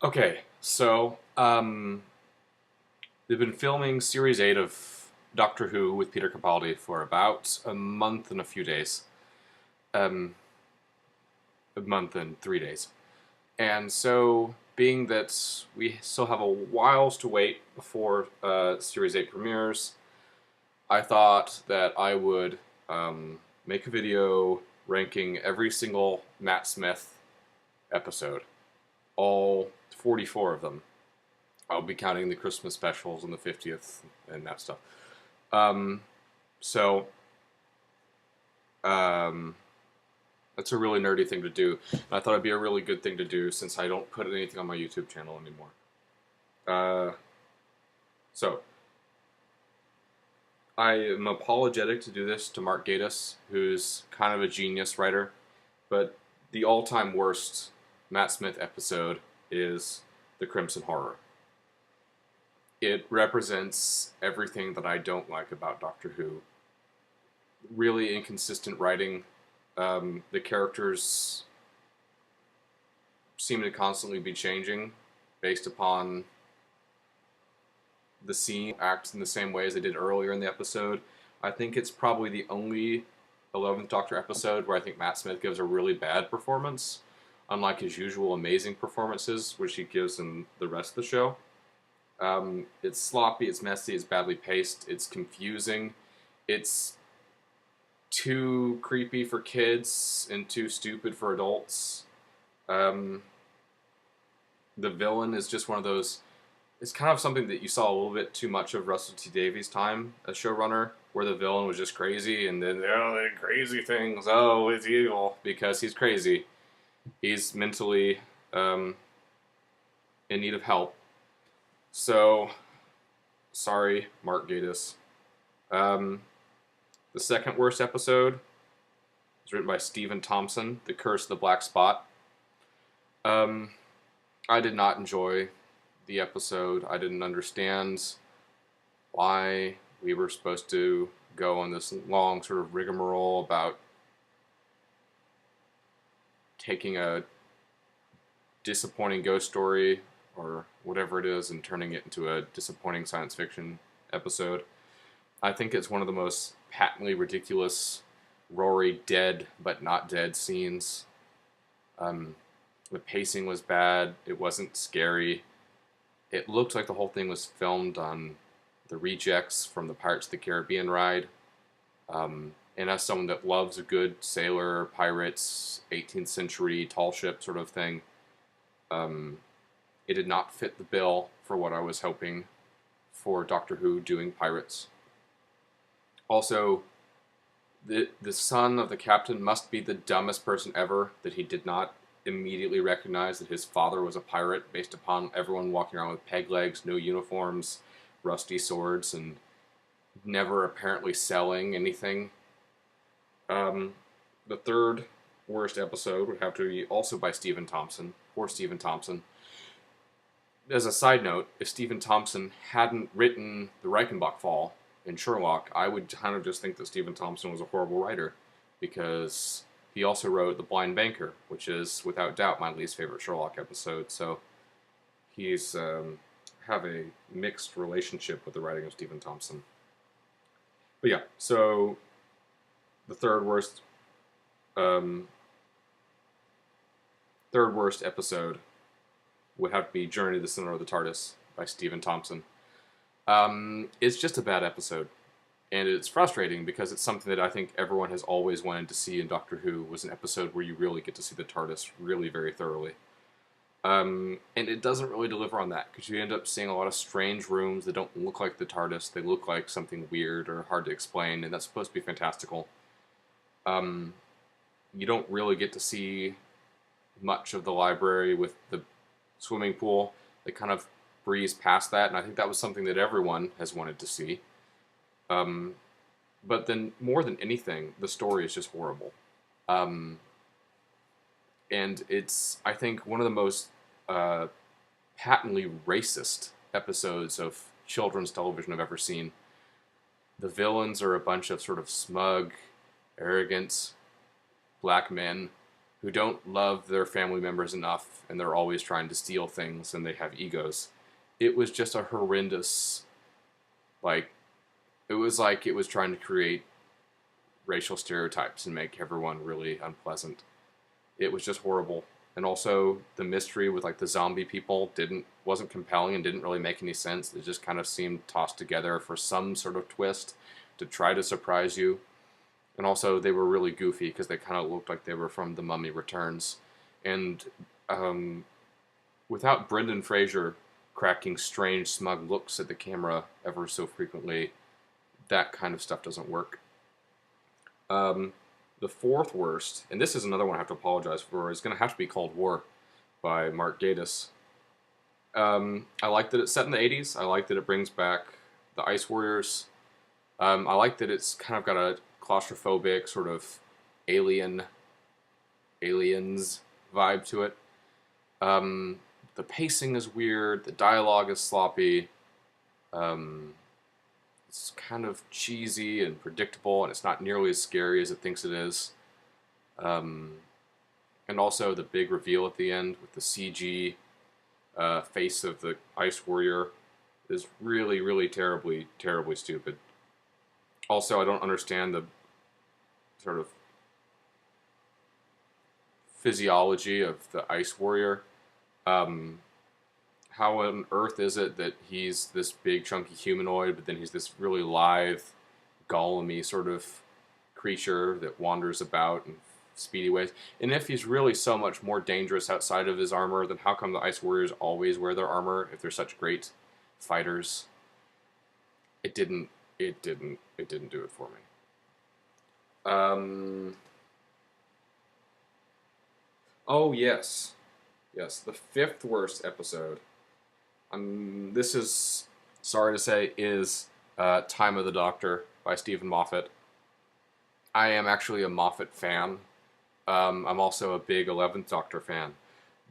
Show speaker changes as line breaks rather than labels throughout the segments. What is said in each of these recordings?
Okay, so they've been filming Series 8 of Doctor Who with Peter Capaldi for about a month and a few days. Um, a month and 3 days. And so, being that we still have a whiles to wait before Series 8 premieres, I thought that I would make a video ranking every single Matt Smith episode, all 44 of them. I'll be counting the Christmas specials and the 50th and that stuff. Um, so um, that's a really nerdy thing to do. And I thought it'd be a really good thing to do since I don't put anything on my YouTube channel anymore. Uh, so I am apologetic to do this to Mark Gatiss, who's kind of a genius writer, but the all-time worst Matt Smith episode is The Crimson Horror. It represents everything that I don't like about Doctor Who. Really inconsistent writing. The characters seem to constantly be changing based upon the scene, acts in the same way as they did earlier in the episode. I think it's probably the only 11th Doctor episode where I think Matt Smith gives a really bad performance, unlike his usual amazing performances, which he gives in the rest of the show. It's sloppy, it's messy, it's badly paced, it's confusing, it's too creepy for kids and too stupid for adults. Um, the villain is just one of those. It's kind of something that you saw a little bit too much of Russell T Davies' time as showrunner, where the villain was just crazy and then oh, the crazy things. Oh, it's evil because he's crazy. He's mentally in need of help. So, sorry, Mark Gatiss. Um, the second worst episode was written by Stephen Thompson, The Curse of the Black Spot. Um, I did not enjoy the episode. I didn't understand why we were supposed to go on this long sort of rigmarole about taking a disappointing ghost story or whatever it is and turning it into a disappointing science fiction episode. I think it's one of the most patently ridiculous Rory dead but not dead scenes. The pacing was bad. It wasn't scary. It looked like the whole thing was filmed on the rejects from the Pirates of the Caribbean ride. And as someone that loves a good sailor, pirates, 18th century tall ship sort of thing, it did not fit the bill for what I was hoping for Doctor Who doing pirates. Also, the son of the captain must be the dumbest person ever that he did not immediately recognize that his father was a pirate based upon everyone walking around with peg legs, no uniforms, rusty swords, and never apparently selling anything. The third worst episode would have to be also by Stephen Thompson. Poor Stephen Thompson. As a side note, if Stephen Thompson hadn't written The Reichenbach Fall in Sherlock, I would kind of just think that Stephen Thompson was a horrible writer, because he also wrote The Blind Banker, which is without doubt my least favorite Sherlock episode. So he's have a mixed relationship with the writing of Stephen Thompson. But yeah, so the um, third worst episode would have to be Journey to the Center of the TARDIS by Stephen Thompson. It's just a bad episode. And it's frustrating because it's something that I think everyone has always wanted to see in Doctor Who, was an episode where you really get to see the TARDIS really very thoroughly. And it doesn't really deliver on that, because you end up seeing a lot of strange rooms that don't look like the TARDIS. They look like something weird or hard to explain, and that's supposed to be fantastical. You don't really get to see much of the library with the swimming pool. They kind of breeze past that, and I think that was something that everyone has wanted to see. But then, more than anything, the story is just horrible. And it's, I think, one of the most patently racist episodes of children's television I've ever seen. The villains are a bunch of sort of smug, arrogant black men who don't love their family members enough, and they're always trying to steal things, and they have egos. It was just a horrendous, like, it was like it was trying to create racial stereotypes and make everyone really unpleasant. It was just horrible. And also the mystery with like the zombie people wasn't compelling and didn't really make any sense. It just kind of seemed tossed together for some sort of twist to try to surprise you. And also they were really goofy because they kind of looked like they were from The Mummy Returns. And without Brendan Fraser cracking strange, smug looks at the camera ever so frequently, that kind of stuff doesn't work. The fourth worst, and this is another one I have to apologize for, is going to have to be Cold War by Mark Gatiss. I like that it's set in the 80s. I like that it brings back the Ice Warriors. I like that it's kind of got a claustrophobic sort of aliens vibe to it. The pacing is weird. The dialogue is sloppy. It's kind of cheesy and predictable, and it's not nearly as scary as it thinks it is. And also the big reveal at the end with the CG face of the Ice Warrior is really, really terribly, terribly stupid. Also, I don't understand the sort of physiology of the Ice Warrior. How on earth is it that he's this big chunky humanoid, but then he's this really lithe, golem-y sort of creature that wanders about in speedy ways? And if he's really so much more dangerous outside of his armor, then how come the Ice Warriors always wear their armor if they're such great fighters? It didn't do it for me. Oh yes, the fifth worst episode. This is, sorry to say, is Time of the Doctor by Stephen Moffat. I am actually a Moffat fan. I'm also a big 11th Doctor fan.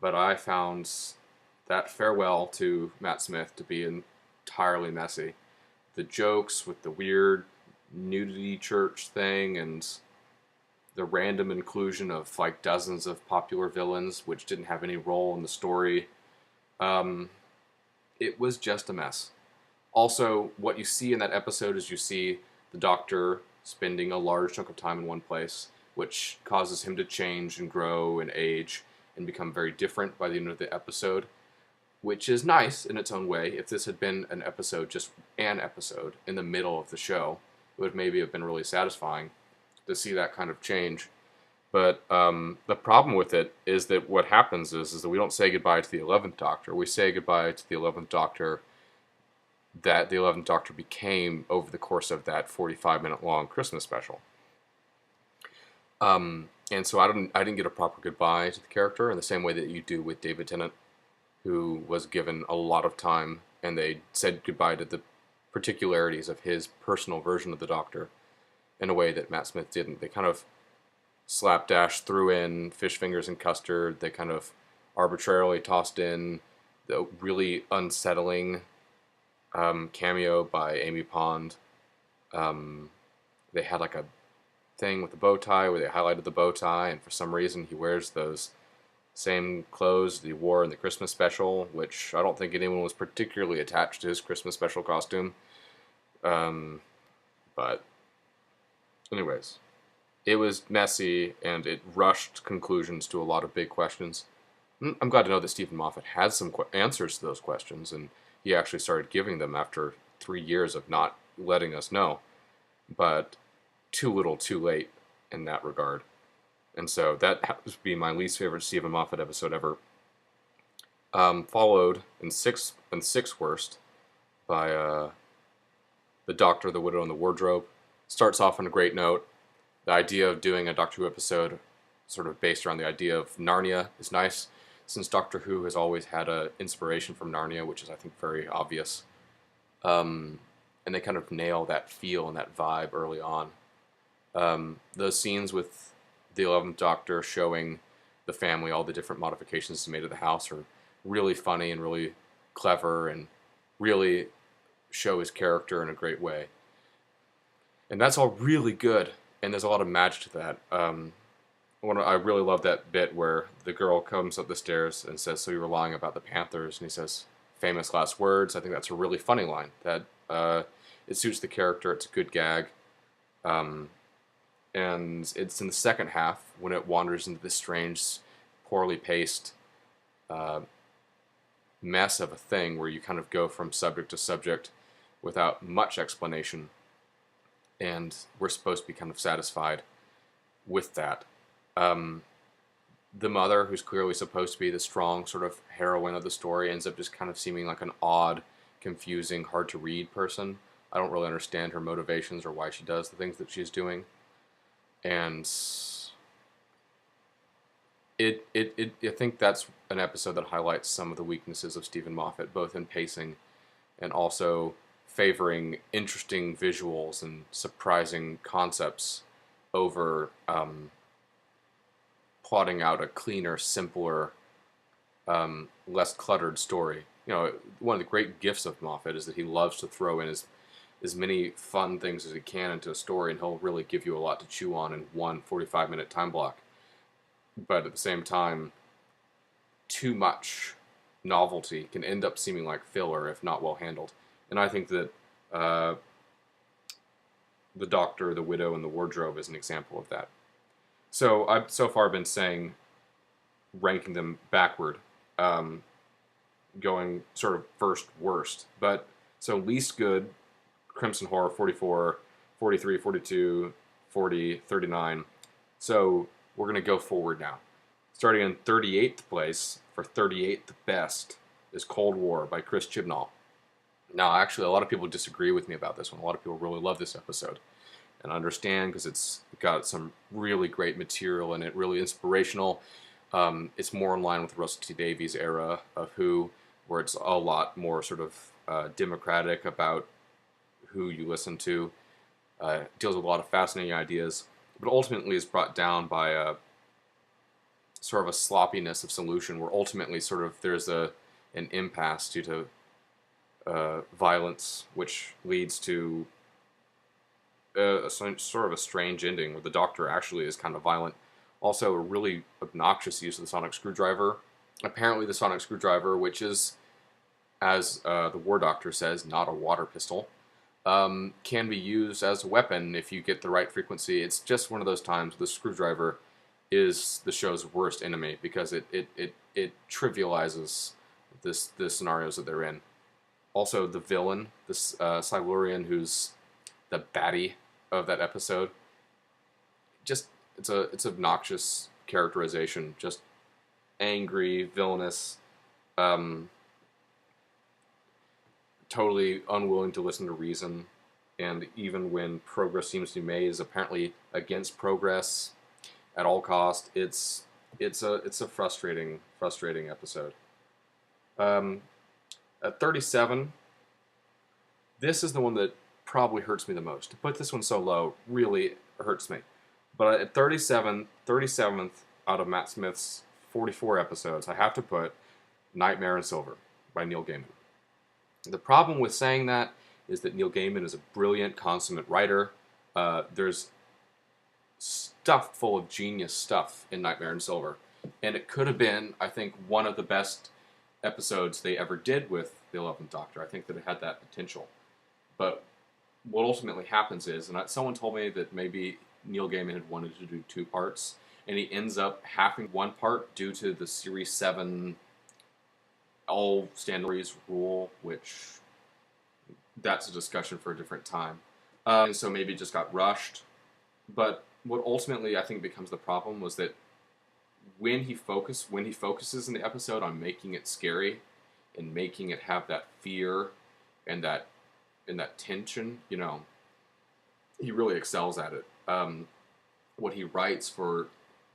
But I found that farewell to Matt Smith to be entirely messy. The jokes with the weird nudity church thing and the random inclusion of like dozens of popular villains which didn't have any role in the story. It was just a mess. Also, what you see in that episode is you see the Doctor spending a large chunk of time in one place, which causes him to change and grow and age and become very different by the end of the episode, which is nice in its own way. If this had been an episode, just an episode, in the middle of the show, it would maybe have been really satisfying to see that kind of change. But the problem with it is that what happens is that we don't say goodbye to the 11th Doctor. We say goodbye to the 11th Doctor that the 11th Doctor became over the course of that 45-minute long Christmas special. And so I didn't get a proper goodbye to the character in the same way that you do with David Tennant, who was given a lot of time, and they said goodbye to the particularities of his personal version of the Doctor in a way that Matt Smith didn't. They kind of slapdash threw in fish fingers and custard. They kind of arbitrarily tossed in the really unsettling cameo by Amy Pond. They had like a thing with the bow tie where they highlighted the bow tie, and for some reason he wears those same clothes that he wore in the Christmas special, which I don't think anyone was particularly attached to his Christmas special costume. But anyways, it was messy, and it rushed conclusions to a lot of big questions. I'm glad to know that Stephen Moffat had some answers to those questions, and he actually started giving them after 3 years of not letting us know. But too little, too late in that regard. And so that happens to be my least favorite Stephen Moffat episode ever. Followed in sixth worst by The Doctor, the Widow, and the Wardrobe. Starts off on a great note. The idea of doing a Doctor Who episode sort of based around the idea of Narnia is nice, since Doctor Who has always had an inspiration from Narnia, which is, I think, very obvious. And they kind of nail that feel and that vibe early on. Those scenes with the 11th Doctor showing the family all the different modifications he made to the house are really funny and really clever and really show his character in a great way. And that's all really good. And there's a lot of magic to that. I really love that bit where the girl comes up the stairs and says, "So you were lying about the Panthers?" And he says, "Famous last words." I think that's a really funny line. That it suits the character. It's a good gag, um, and it's in the second half when it wanders into this strange, poorly paced uh, mess of a thing where you kind of go from subject to subject without much explanation, and we're supposed to be kind of satisfied with that. Um, the mother, who's clearly supposed to be the strong sort of heroine of the story, ends up just kind of seeming like an odd, confusing, hard to read person. I don't really understand her motivations or why she does the things that she's doing. And I think that's an episode that highlights some of the weaknesses of Stephen Moffat, both in pacing and also favoring interesting visuals and surprising concepts over plotting out a cleaner, simpler, less cluttered story. One of the great gifts of Moffat is that he loves to throw in as many fun things as he can into a story, and he'll really give you a lot to chew on in one 45-minute time block. But at the same time, too much novelty can end up seeming like filler if not well handled. And I think that the Doctor, the Widow, and the Wardrobe is an example of that. So I've so far been saying ranking them backward, going sort of first worst. But so least good, Crimson Horror 44, 43, 42, 40, 39. So we're going to go forward now. Starting in 38th place, for 38th best, is Cold War by Chris Chibnall. Now, actually, a lot of people disagree with me about this one. A lot of people really love this episode. And I understand because it's got some really great material in it, really inspirational. It's more in line with Russell T Davies' era of Who, where it's a lot more sort of democratic about who you listen to. Deals with a lot of fascinating ideas, but ultimately is brought down by a sort of a sloppiness of solution, where ultimately sort of there's an impasse due to violence, which leads to sort of a strange ending where the Doctor actually is kind of violent. Also, a really obnoxious use of the sonic screwdriver. Apparently, the sonic screwdriver, which is, as the War Doctor says, not a water pistol, can be used as a weapon if you get the right frequency. It's just one of those times the screwdriver is the show's worst enemy because it trivializes the scenarios that they're in. Also, the villain, this Silurian, who's the baddie of that episode, just it's obnoxious characterization, just angry, villainous, totally unwilling to listen to reason, and even when progress seems to be made, is apparently against progress at all cost. It's a frustrating episode. At 37, this is the one that probably hurts me the most. To put this one so low really hurts me. But at 37th out of Matt Smith's 44 episodes, I have to put Nightmare in Silver by Neil Gaiman. The problem with saying that is that Neil Gaiman is a brilliant, consummate writer. There's stuff full of genius stuff in Nightmare in Silver. And it could have been, I think, one of the best episodes they ever did with the 11th Doctor. I think that it had that potential. But what ultimately happens is, and someone told me that maybe Neil Gaiman had wanted to do 2 parts, and he ends up having 1 part due to the Series 7 all standards rule, which that's a discussion for a different time. And so maybe it just got rushed. But what ultimately I think becomes the problem was that when he focuses in the episode on making it scary and making it have that fear and that tension, he really excels at it. What he writes for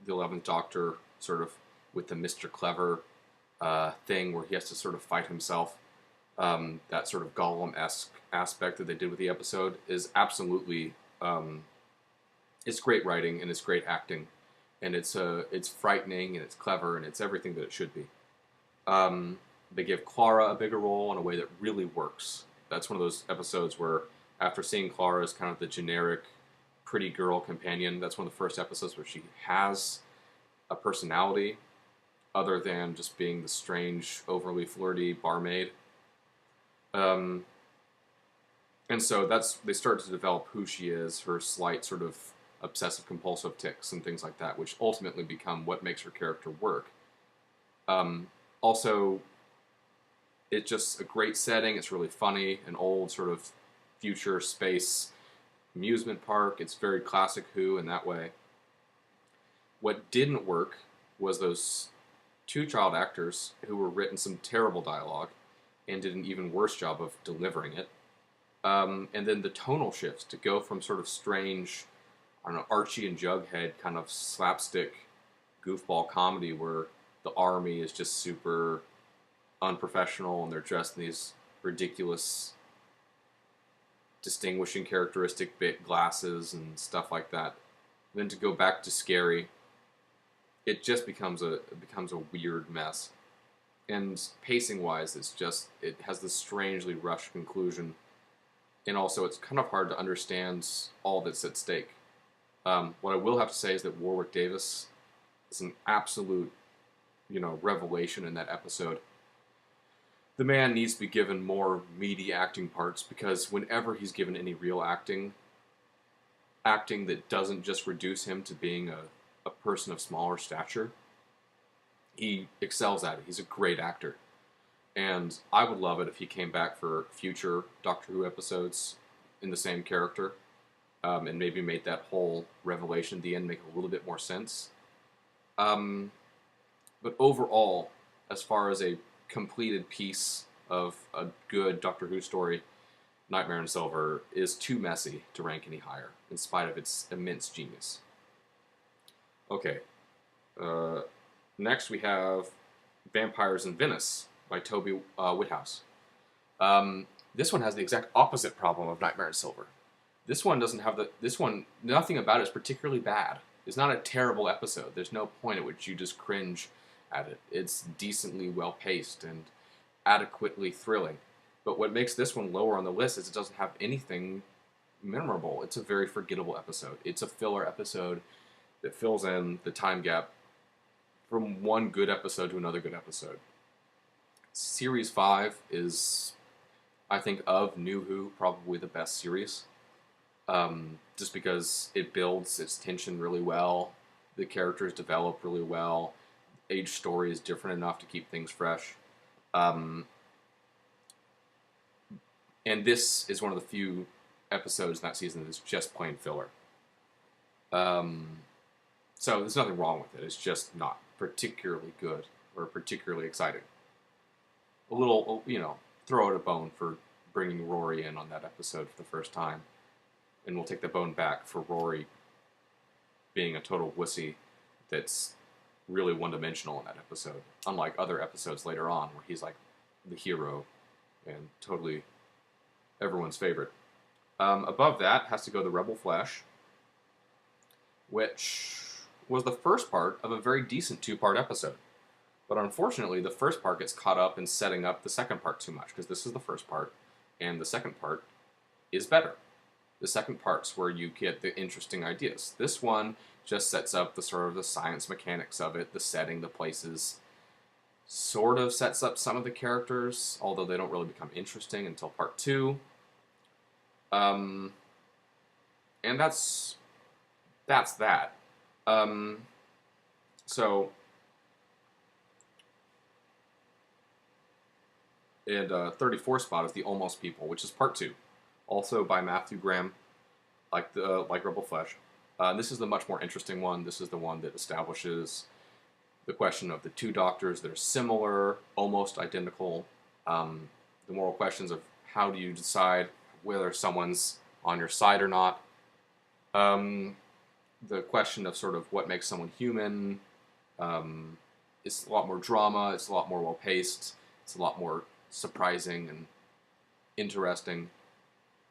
the 11th Doctor, sort of with the Mr. Clever thing where he has to sort of fight himself, that sort of Gollum-esque aspect that they did with the episode is absolutely, it's great writing and it's great acting, and it's frightening and it's clever and it's everything that it should be. They give Clara a bigger role in a way that really works. That's one of those episodes where, after seeing Clara as kind of the generic pretty girl companion, that's one of the first episodes where she has a personality other than just being the strange, overly flirty barmaid. Um, and so they start to develop who she is, her slight sort of obsessive compulsive tics and things like that, which ultimately become what makes her character work. Also, it's just a great setting. It's really funny, an old sort of future space amusement park. It's very classic Who in that way. What didn't work was those two child actors who were written some terrible dialogue and did an even worse job of delivering it. And then the tonal shifts to go from sort of strange, I don't know, Archie and Jughead kind of slapstick goofball comedy where the army is just super unprofessional and they're dressed in these ridiculous distinguishing characteristic bit glasses and stuff like that. And then to go back to scary, it just becomes a weird mess. And pacing wise, it has this strangely rushed conclusion, and also it's kind of hard to understand all that's at stake. What I will have to say is that Warwick Davis is an absolute, revelation in that episode. The man needs to be given more meaty acting parts, because whenever he's given any real acting that doesn't just reduce him to being a person of smaller stature, he excels at it. He's a great actor. And I would love it if he came back for future Doctor Who episodes in the same character, and maybe made that whole revelation at the end make a little bit more sense. But overall, as far as a completed piece of a good Doctor Who story, Nightmare in Silver is too messy to rank any higher, in spite of its immense genius. Okay. Next we have Vampires in Venice by Toby Whithouse. This one has the exact opposite problem of Nightmare in Silver. This one doesn't have nothing about it is particularly bad. It's not a terrible episode. There's no point at which you just cringe at it. It's decently well paced and adequately thrilling. But what makes this one lower on the list is it doesn't have anything memorable. It's a very forgettable episode. It's a filler episode that fills in the time gap from one good episode to another good episode. Series 5 is, I think, of New Who, probably the best series. Just because it builds its tension really well, the characters develop really well, each story is different enough to keep things fresh. And this is one of the few episodes in that season that's just plain filler. So there's nothing wrong with it. It's just not particularly good or particularly exciting. A little, throw it a bone for bringing Rory in on that episode for the first time. And we'll take the bone back for Rory being a total wussy that's really one-dimensional in that episode. Unlike other episodes later on where he's like the hero and totally everyone's favorite. Above that has to go the Rebel Flesh, which was the first part of a very decent 2-part episode. But unfortunately, the first part gets caught up in setting up the second part too much, because this is the first part, and the second part is better. The second part's where you get the interesting ideas. This one just sets up the sort of the science mechanics of it, the setting, the places, sort of sets up some of the characters, although they don't really become interesting until part 2. And that's that. So, and 34th spot is The Almost People, which is part 2, also by Matthew Graham, like Rebel Flesh. This is the much more interesting one. This is the one that establishes the question of the two doctors that are similar, almost identical. The moral questions of how do you decide whether someone's on your side or not. The question of sort of what makes someone human. It's a lot more drama. It's a lot more well-paced. It's a lot more surprising and interesting.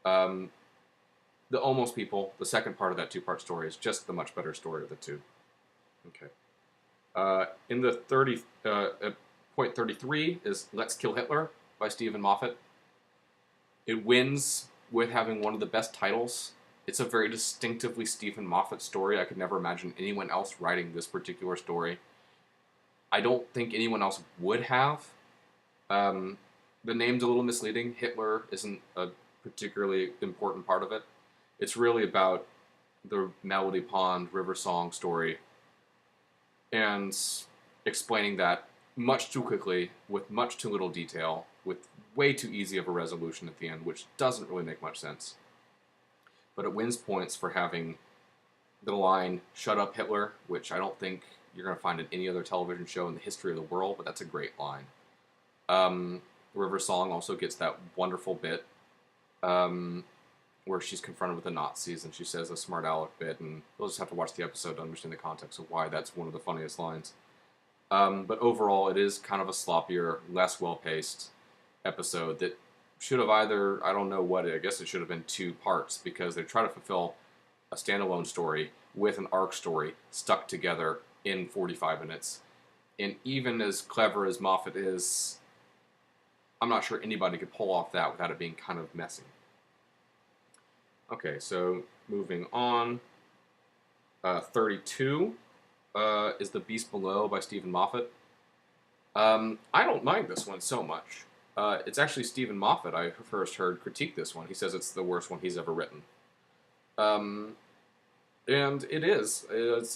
The Almost People, the second part of that 2-part story, is just the much better story of the two. Okay. In the point 33 is Let's Kill Hitler by Stephen Moffat. It wins with having one of the best titles It's a very distinctively Stephen Moffat story. I could never imagine anyone else writing this particular story. I don't think anyone else would have. Um, the name's a little misleading. Hitler isn't a particularly important part of it. It's really about the Melody Pond River Song story and explaining that much too quickly, with much too little detail, with way too easy of a resolution at the end, which doesn't really make much sense. But it wins points for having the line, "Shut up, Hitler," which I don't think you're going to find in any other television show in the history of the world, but that's a great line. River Song also gets that wonderful bit where she's confronted with the Nazis and she says a smart aleck bit, and you'll just have to watch the episode to understand the context of why that's one of the funniest lines. But overall, it is kind of a sloppier, less well-paced episode that should have either, I don't know what, I guess it should have been 2 parts, because they try to fulfill a standalone story with an arc story stuck together in 45 minutes. And even as clever as Moffat is, I'm not sure anybody could pull off that without it being kind of messy. Okay, so moving on. 32 is The Beast Below by Stephen Moffat. I don't mind this one so much. It's actually Stephen Moffat I first heard critique this one. He says it's the worst one he's ever written. And it is. It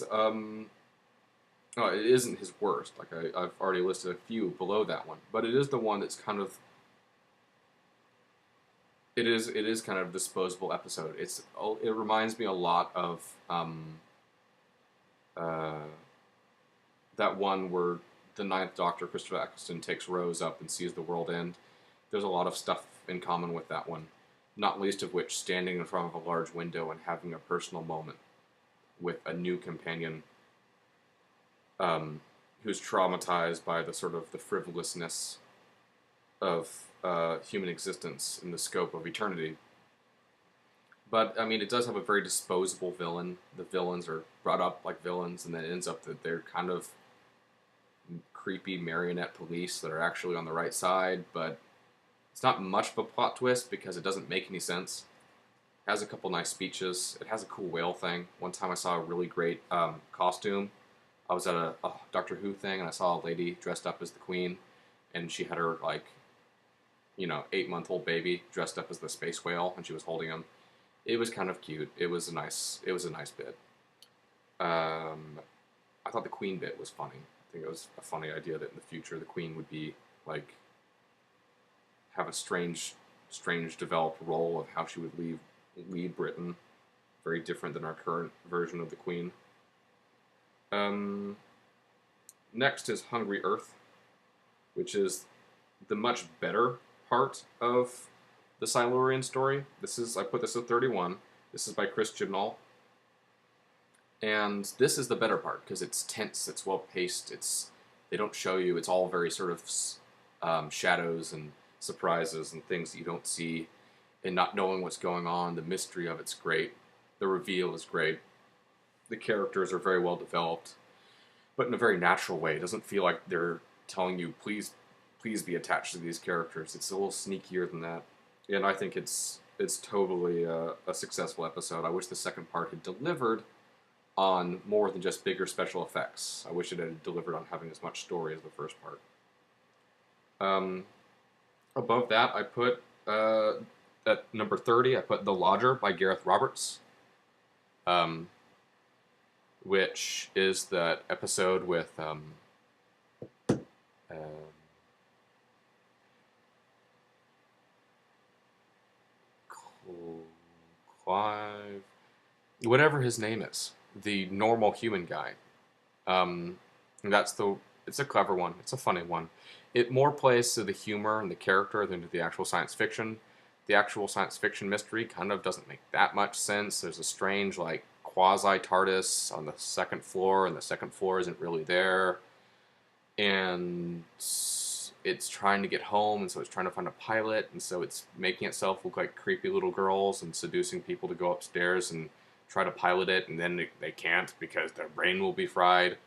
isn't his worst. Like I've already listed a few below that one, but it is the one that's kind of. It is kind of a disposable episode. It reminds me a lot of that one where the Ninth Doctor, Christopher Eccleston, takes Rose up and sees the world end. There's a lot of stuff in common with that one, not least of which standing in front of a large window and having a personal moment with a new companion who's traumatized by the sort of the frivolousness of human existence in the scope of eternity. But, I mean, it does have a very disposable villain. The villains are brought up like villains, and then it ends up that they're kind of creepy marionette police that are actually on the right side, but it's not much of a plot twist because it doesn't make any sense. It has a couple nice speeches. It has a cool whale thing. One time I saw a really great costume. I was at a Doctor Who thing, and I saw a lady dressed up as the Queen, and she had her, 8-month-old baby dressed up as the space whale, and she was holding him. It was kind of cute. It was a nice bit. I thought the Queen bit was funny. I think it was a funny idea that in the future the Queen would be, have a strange developed role of how she would lead Britain. Very different than our current version of the Queen. Next is Hungry Earth, which is the much better part of the Silurian story. I put this at 31. This is by Chris Chibnall. And this is the better part, because it's tense, it's well-paced, they don't show you, it's all very sort of shadows and surprises and things that you don't see, and not knowing what's going on. The mystery of it's great. The reveal is great. The characters are very well developed, but in a very natural way. It doesn't feel like they're telling you, please be attached to these characters. It's a little sneakier than that. And I think it's totally a successful episode. I wish the second part had delivered on more than just bigger special effects. I wish it had delivered on having as much story as the first part. Above that, I put, at number 30, I put The Lodger by Gareth Roberts, which is that episode with Clive, whatever his name is, the normal human guy. It's a clever one. It's a funny one. It more plays to the humor and the character than to the actual science fiction. The actual science fiction mystery kind of doesn't make that much sense. There's a strange, quasi-TARDIS on the second floor, and the second floor isn't really there. And it's trying to get home, and so it's trying to find a pilot, and so it's making itself look like creepy little girls and seducing people to go upstairs and try to pilot it, and then they can't because their brain will be fried.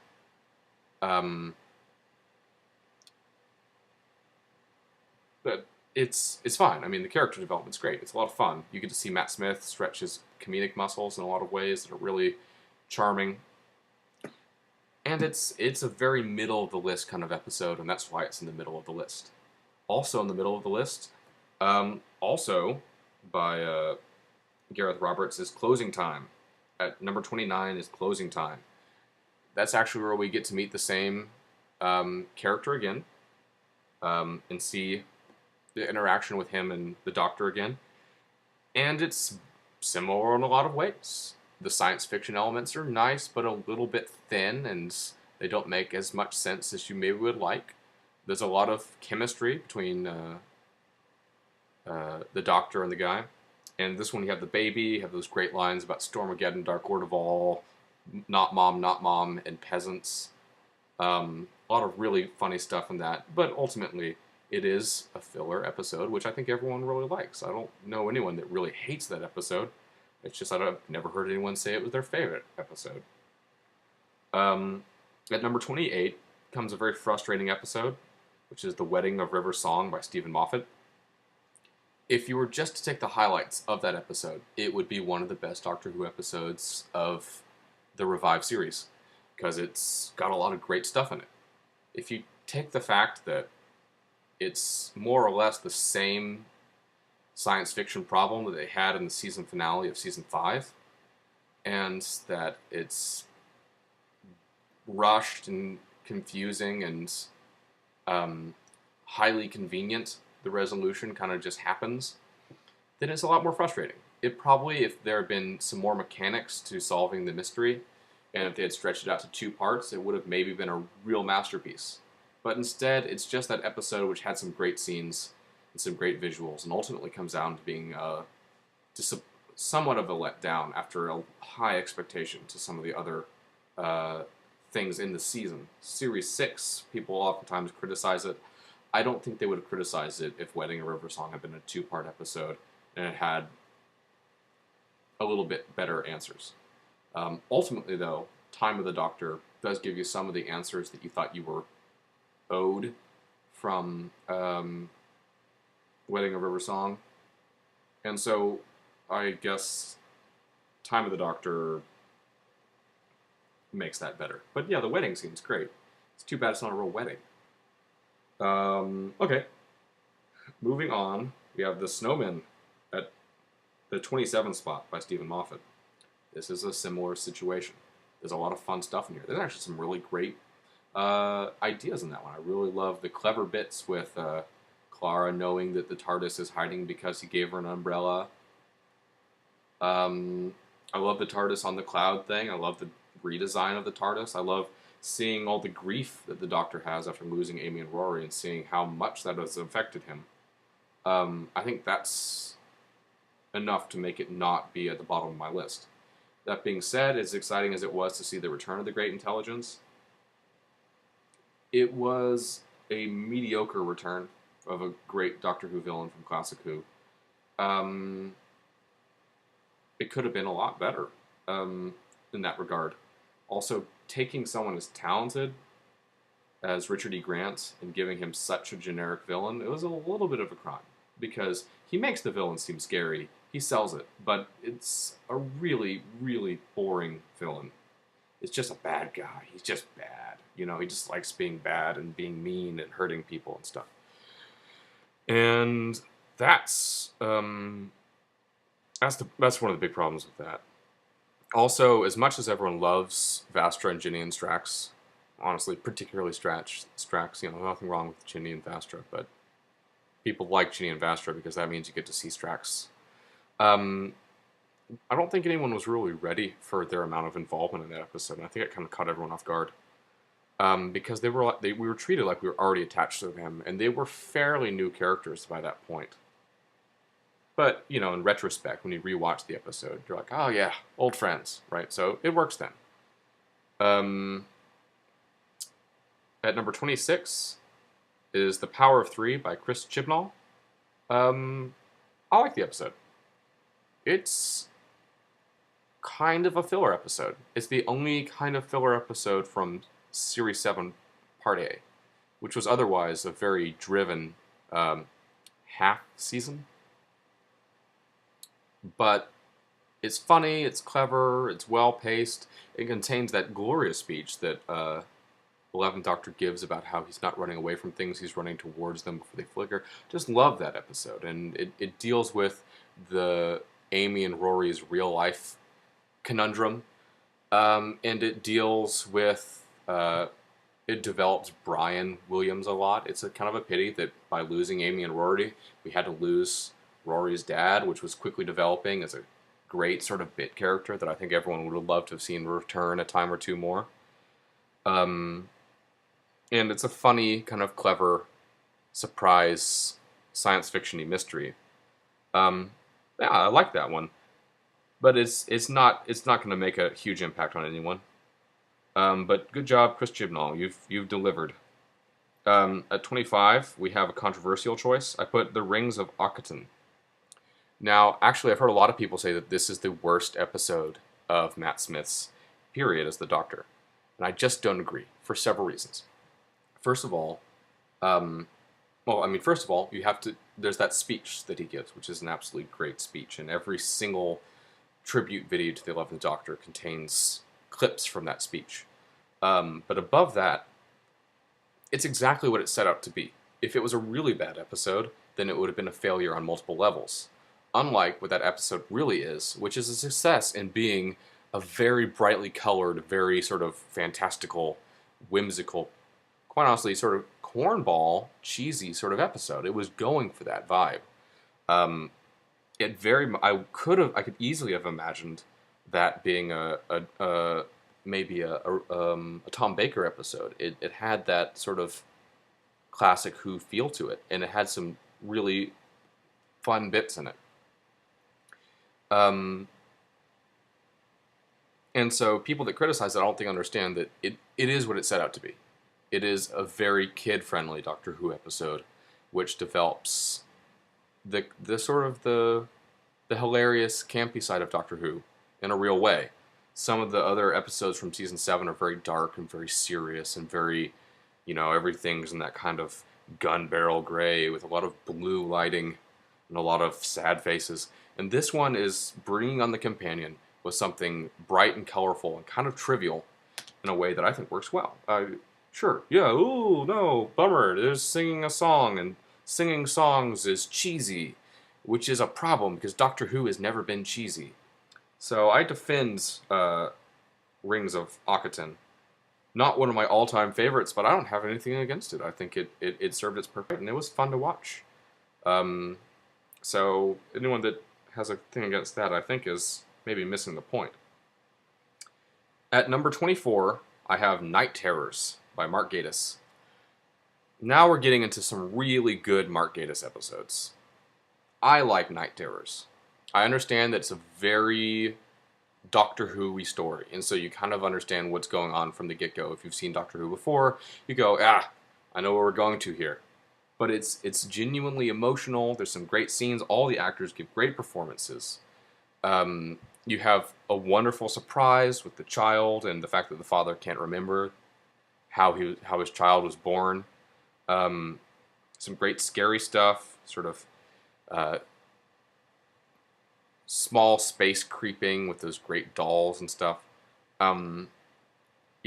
But it's fine. I mean, the character development's great. It's a lot of fun. You get to see Matt Smith stretch his comedic muscles in a lot of ways that are really charming. And it's a very middle of the list kind of episode, and that's why it's in the middle of the list. Also in the middle of the list, also by Gareth Roberts, is Closing Time. At number 29 is Closing Time. That's actually where we get to meet the same character again, and see the interaction with him and the Doctor again. And it's similar in a lot of ways. The science fiction elements are nice, but a little bit thin, and they don't make as much sense as you maybe would like. There's a lot of chemistry between the Doctor and the guy. And this one, you have the baby, you have those great lines about Stormageddon, Dark Lord of All, not mom, and peasants. A lot of really funny stuff in that, but ultimately, it is a filler episode, which I think everyone really likes. I don't know anyone that really hates that episode. It's just I've never heard anyone say it was their favorite episode. At number 28 comes a very frustrating episode, which is The Wedding of River Song by Stephen Moffat. If you were just to take the highlights of that episode, it would be one of the best Doctor Who episodes of the Revive series, because it's got a lot of great stuff in it. If you take the fact that it's more or less the same science fiction problem that they had in the season finale of season 5, and that it's rushed and confusing and highly convenient, the resolution kind of just happens, then it's a lot more frustrating. It probably, if there had been some more mechanics to solving the mystery, and if they had stretched it out to 2 parts, it would have maybe been a real masterpiece. But instead, it's just that episode which had some great scenes and some great visuals, and ultimately comes down to being just somewhat of a letdown after a high expectation to some of the other things in the season. Series 6, people oftentimes criticize it. I don't think they would have criticized it if Wedding of River Song had been a 2-part episode and it had a little bit better answers. Ultimately, though, Time of the Doctor does give you some of the answers that you thought you were owed from Wedding of River Song. And so, I guess Time of the Doctor makes that better. But yeah, the wedding scene's great. It's too bad it's not a real wedding. Okay. Moving on, we have The Snowman at the 27th spot by Stephen Moffat. This is a similar situation. There's a lot of fun stuff in here. There's actually some really great ideas in that one. I really love the clever bits with Clara knowing that the TARDIS is hiding because he gave her an umbrella. I love the TARDIS on the cloud thing. I love the redesign of the TARDIS. I love seeing all the grief that the Doctor has after losing Amy and Rory and seeing how much that has affected him. I think that's enough to make it not be at the bottom of my list. That being said, as exciting as it was to see the return of the Great Intelligence, it was a mediocre return of a great Doctor Who villain from Classic Who. It could have been a lot better in that regard. Also, taking someone as talented as Richard E. Grant and giving him such a generic villain, it was a little bit of a crime. Because he makes the villain seem scary, he sells it, but it's a really, really boring villain. It's just a bad guy. He's just bad. You know, he just likes being bad and being mean and hurting people and stuff. And that's one of the big problems with that. Also, as much as everyone loves Vastra and Ginny and Strax, honestly, particularly Strax, you know, nothing wrong with Ginny and Vastra, but people like Ginny and Vastra because that means you get to see Strax. I don't think anyone was really ready for their amount of involvement in that episode, and I think it kind of caught everyone off guard. Because we were treated like we were already attached to them, and they were fairly new characters by that point. But, you know, in retrospect, when you rewatch the episode, you're like, oh yeah, old friends, right? So it works then. At number 26 is The Power of Three by Chris Chibnall. I like the episode. It's kind of a filler episode. It's the only kind of filler episode from Series 7, Part A, which was otherwise a very driven, half season. But it's funny, it's clever, it's well-paced. It contains that glorious speech that 11th Doctor gives about how he's not running away from things, he's running towards them before they flicker. Just love that episode. And it deals with the Amy and Rory's real-life conundrum. And it deals with... it develops Brian Williams a lot. It's a kind of a pity that by losing Amy and Rory, we had to lose Rory's dad, which was quickly developing as a great sort of bit character that I think everyone would have loved to have seen return a time or two more. And it's a funny, kind of clever, surprise, science fiction-y mystery. Yeah, I like that one. But it's not going to make a huge impact on anyone. But good job, Chris Chibnall. You've delivered. At 25, we have a controversial choice. I put The Rings of Akhaten. Now, actually, I've heard a lot of people say that this is the worst episode of Matt Smith's period as the Doctor. And I just don't agree, for several reasons. First of all, you have to... There's that speech that he gives, which is an absolutely great speech. And every single tribute video to the 11th Doctor contains clips from that speech. But above that, it's exactly what it set out to be. If it was a really bad episode, then it would have been a failure on multiple levels. Unlike what that episode really is, which is a success in being a very brightly colored, very sort of fantastical, whimsical, quite honestly, sort of cornball, cheesy sort of episode. It was going for that vibe. I could easily have imagined that being maybe a Tom Baker episode. It had that sort of classic Who feel to it, and it had some really fun bits in it. And so people that criticize it, I don't think understand that it is what it set out to be. It is a very kid-friendly Doctor Who episode, which develops the sort of the hilarious, campy side of Doctor Who in a real way. Some of the other episodes from season 7 are very dark and very serious and very, everything's in that kind of gun barrel gray with a lot of blue lighting and a lot of sad faces. And this one is bringing on the companion with something bright and colorful and kind of trivial in a way that I think works well. Sure, yeah, ooh, no, bummer, there's singing a song, and singing songs is cheesy, which is a problem because Doctor Who has never been cheesy. So I defend Rings of Akhaten. Not one of my all-time favorites, but I don't have anything against it. I think it served its purpose, and it was fun to watch. So anyone that has a thing against that, I think, is maybe missing the point. At number 24, I have Night Terrors by Mark Gatiss. Now we're getting into some really good Mark Gatiss episodes. I like Night Terrors. I understand that it's a very Doctor Who-y story, and so you kind of understand what's going on from the get-go. If you've seen Doctor Who before, you go, I know where we're going to here. But it's genuinely emotional. There's some great scenes. All the actors give great performances. You have a wonderful surprise with the child and the fact that the father can't remember how his child was born. Some great scary stuff, sort of small space creeping with those great dolls and stuff. You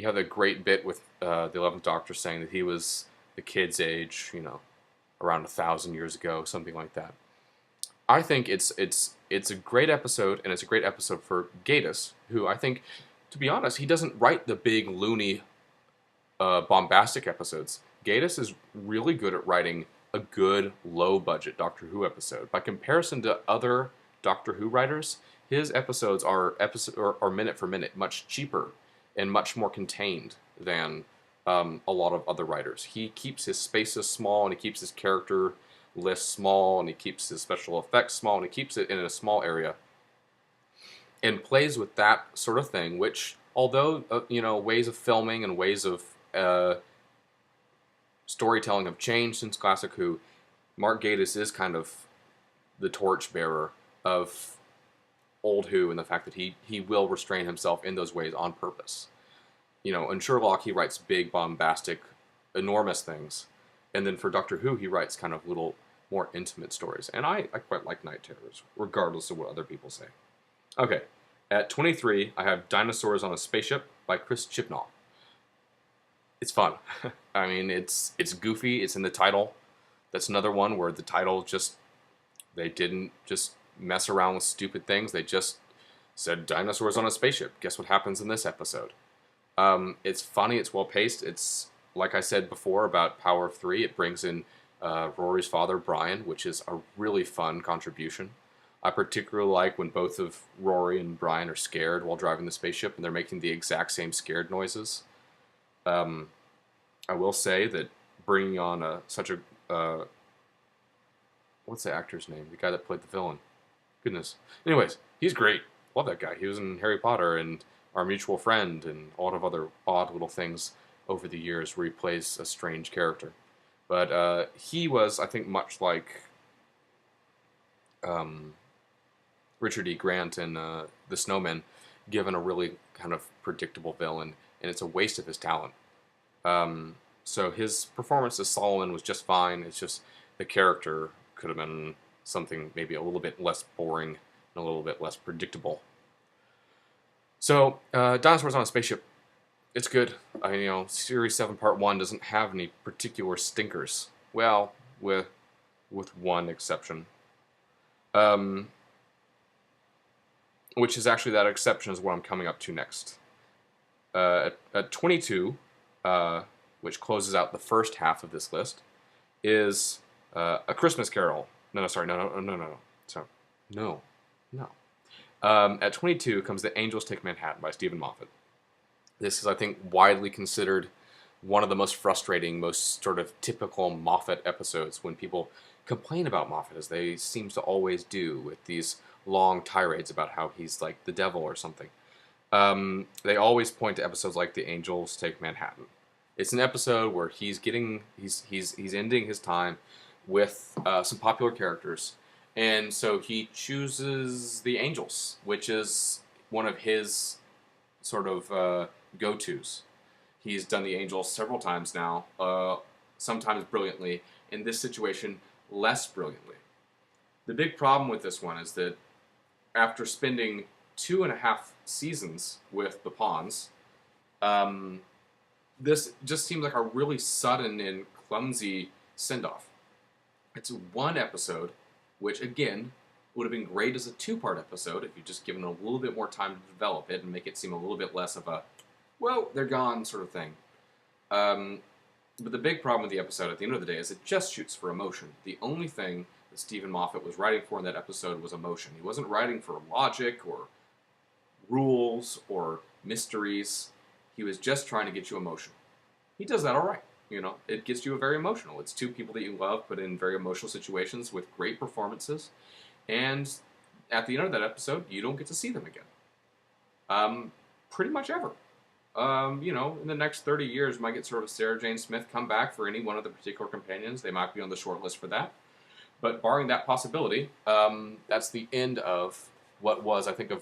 have a great bit with the 11th Doctor saying that he was the kid's age, around 1,000 years ago, something like that. I think it's a great episode, and it's a great episode for Gatiss, who I think, to be honest, he doesn't write the big, loony, bombastic episodes. Gatiss is really good at writing a good, low-budget Doctor Who episode. By comparison to other Doctor Who writers, his episodes are minute for minute much cheaper and much more contained than a lot of other writers. He keeps his spaces small, and he keeps his character list small, and he keeps his special effects small, and he keeps it in a small area, and plays with that sort of thing, which, although, ways of filming and ways of storytelling have changed since Classic Who, Mark Gatiss is kind of the torchbearer of old Who, and the fact that he will restrain himself in those ways on purpose. In Sherlock, he writes big, bombastic, enormous things. And then for Doctor Who, he writes kind of little more intimate stories. And I quite like Night Terrors, regardless of what other people say. Okay, at 23, I have Dinosaurs on a Spaceship by Chris Chibnall. It's fun. I mean, it's goofy. It's in the title. That's another one where the title just, they didn't just mess around with stupid things. They just said dinosaurs on a spaceship. Guess what happens in this episode? It's funny. It's well paced. It's, like I said before about Power of Three, it brings in Rory's father, Brian, which is a really fun contribution. I particularly like when both of Rory and Brian are scared while driving the spaceship, and they're making the exact same scared noises. I will say that bringing on such a what's the actor's name? The guy that played the villain. Goodness. Anyways, he's great. Love that guy. He was in Harry Potter and Our Mutual Friend and a lot of other odd little things over the years where he plays a strange character. But he was, I think, much like Richard E. Grant in The Snowman, given a really kind of predictable villain, and it's a waste of his talent. So his performance as Solomon was just fine. It's just the character could have been something maybe a little bit less boring and a little bit less predictable. So, Dinosaurs on a Spaceship, it's good. Series 7 Part 1 doesn't have any particular stinkers. Well, with one exception. Which is actually, that exception is what I'm coming up to next. At 22, which closes out the first half of this list, is A Christmas Carol. No. At 22 comes The Angels Take Manhattan by Stephen Moffat. This is, I think, widely considered one of the most frustrating, most sort of typical Moffat episodes when people complain about Moffat, as they seem to always do with these long tirades about how he's like the devil or something. They always point to episodes like The Angels Take Manhattan. It's an episode where he's ending his time with some popular characters, and so he chooses the Angels, which is one of his sort of go-tos. He's done the Angels several times now, sometimes brilliantly. In this situation, less brilliantly. The big problem with this one is that after spending 2.5 seasons with the Pawns, this just seems like a really sudden and clumsy send-off. It's one episode, which again would have been great as a 2-part episode if you'd just given it a little bit more time to develop it and make it seem a little bit less of a, well, they're gone sort of thing. But the big problem with the episode at the end of the day is it just shoots for emotion. The only thing that Stephen Moffat was writing for in that episode was emotion. He wasn't writing for logic or rules or mysteries. He was just trying to get you emotional. He does that all right. It gets you very emotional. It's two people that you love put in very emotional situations with great performances. And at the end of that episode, you don't get to see them again. Pretty much ever. In the next 30 years, we might get sort of Sarah Jane Smith come back for any one of the particular companions. They might be on the short list for that. But barring that possibility, that's the end of what was, I think, a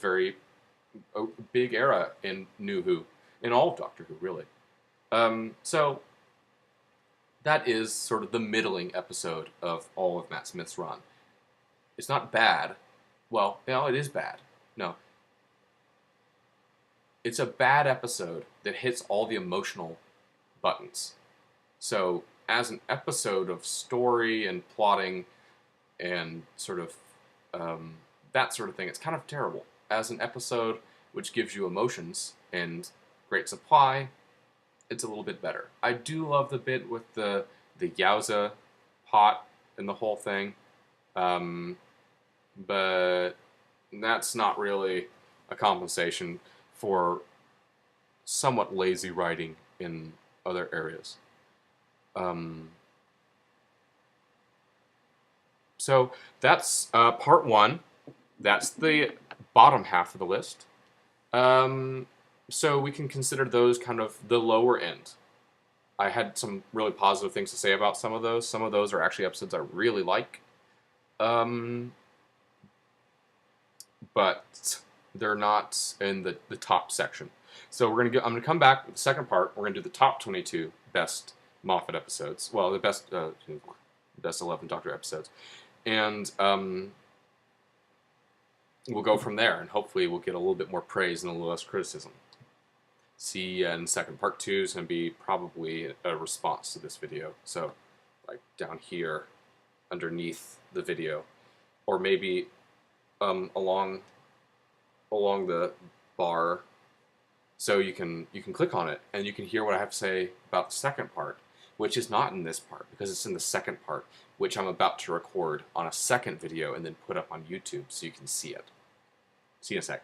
big era in New Who, in all of Doctor Who, really. So that is sort of the middling episode of all of Matt Smith's run. It's not bad. Well, it is bad. No. It's a bad episode that hits all the emotional buttons. So, as an episode of story and plotting and sort of that sort of thing, it's kind of terrible. As an episode which gives you emotions and great supply, it's a little bit better. I do love the bit with the Yowza pot and the whole thing, but that's not really a compensation for somewhat lazy writing in other areas. So that's part 1. That's the bottom half of the list. So we can consider those kind of the lower end. I had some really positive things to say about some of those. Some of those are actually episodes I really like. But they're not in the top section. So I'm gonna come back with the second part. We're gonna do the top 22 best Moffat episodes. Well, the best best 11th Doctor episodes, and we'll go from there, and hopefully we'll get a little bit more praise and a little less criticism. See, in second, part 2 is going to be probably a response to this video. So, like down here, underneath the video, or maybe along the bar, so you can click on it and you can hear what I have to say about the second part, which is not in this part because it's in the second part, which I'm about to record on a second video and then put up on YouTube so you can see it. See you in a sec.